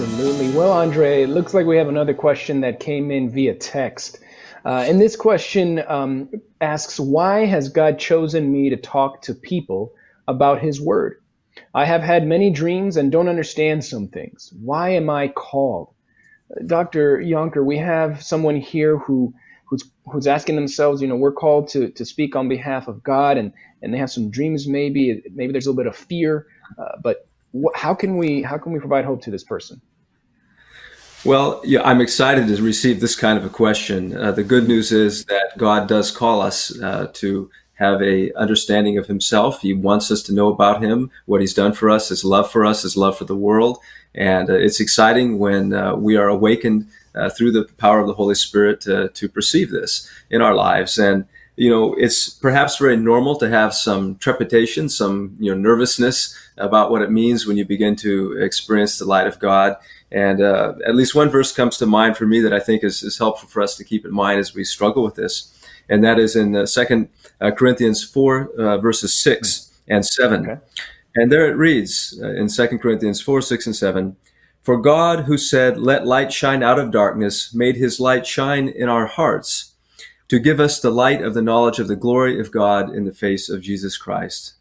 Absolutely. Well, Andre, it looks like we have another question that came in via text. And this question asks, why has God chosen me to talk to people about his word? I have had many dreams and don't understand some things. Why am I called? Dr. Yonker, we have someone here who's asking themselves, we're called to speak on behalf of God, and they have some dreams. Maybe there's a little bit of fear, but how can we provide hope to this person? Well, yeah, I'm excited to receive this kind of a question. The good news is that God does call us to have a understanding of Himself. He wants us to know about Him, what He's done for us, His love for the world, and it's exciting when we are awakened through the power of the Holy Spirit to perceive this in our lives. And it's perhaps very normal to have some trepidation, some nervousness about what it means when you begin to experience the light of God. And at least one verse comes to mind for me that I think is helpful for us to keep in mind as we struggle with this. And that is in 2 Corinthians 4, verses 6 and 7. Okay. And there it reads in 2 Corinthians 4, 6 and 7, "For God, who said, 'Let light shine out of darkness,' made his light shine in our hearts to give us the light of the knowledge of the glory of God in the face of Jesus Christ.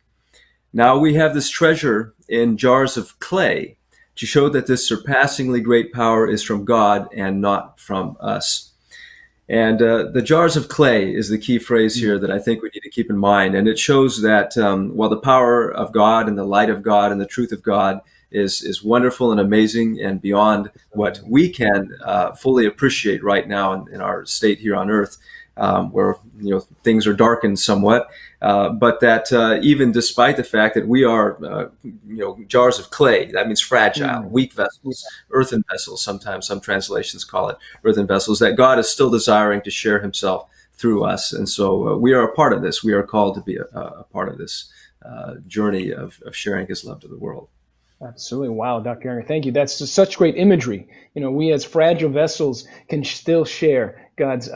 Now we have this treasure in jars of clay to show that this surpassingly great power is from God and not from us." And the jars of clay is the key phrase here that I think we need to keep in mind. And it shows that while the power of God and the light of God and the truth of God is wonderful and amazing and beyond what we can fully appreciate right now in our state here on earth, where things are darkened somewhat, but that even despite the fact that we are jars of clay, that means fragile, weak vessels, earthen vessels, sometimes some translations call it earthen vessels, that God is still desiring to share himself through us. And so we are a part of this. We are called to be a part of this journey of sharing his love to the world. Absolutely. Wow, Dr. Younger, thank you. That's just such great imagery. We as fragile vessels can still share God's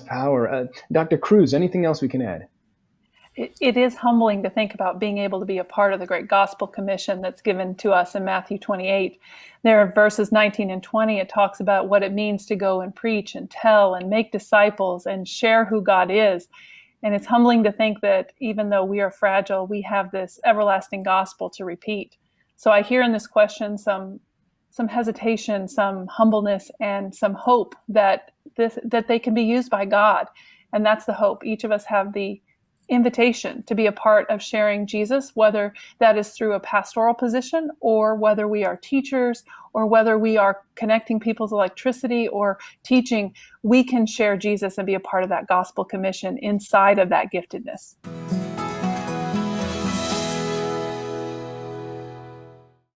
power. Dr. Cruz, anything else we can add? It is humbling to think about being able to be a part of the great gospel commission that's given to us in Matthew 28. There are verses 19 and 20. It talks about what it means to go and preach and tell and make disciples and share who God is. And it's humbling to think that even though we are fragile, we have this everlasting gospel to repeat. So I hear in this question some hesitation, some humbleness, and some hope that they can be used by God. And that's the hope. Each of us have the invitation to be a part of sharing Jesus, whether that is through a pastoral position or whether we are teachers or whether we are connecting people's electricity or teaching, we can share Jesus and be a part of that gospel commission inside of that giftedness.